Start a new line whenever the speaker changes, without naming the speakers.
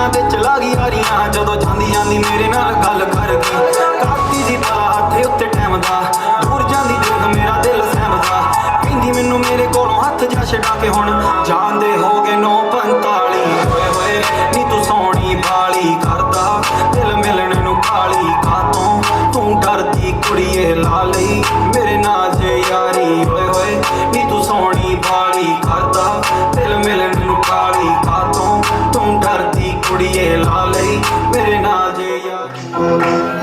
दिलों ते चला गई यारियां जदों जांदी जांदी मेरे नाल गल कर गई काती जी दा हत्थ उत्ते टैम दा दूर जांदी देख मेरा दिल सहमदा कहंदी मैनू मेरे कोलों हत्थ जा छड़ा के हुण जांदे हो गए 9:45 होए होए नी तू सोहणी बाली करदा दिल मिलण नू काली कातों तू डरदी कुड़िए ला लई मेरे नाल जे यारी होए होए नी तू सोहणी बाली करदा दिल मिलण नू काली कातों तू डरदी कुड़िए ला लई मेरे नाल जे यारी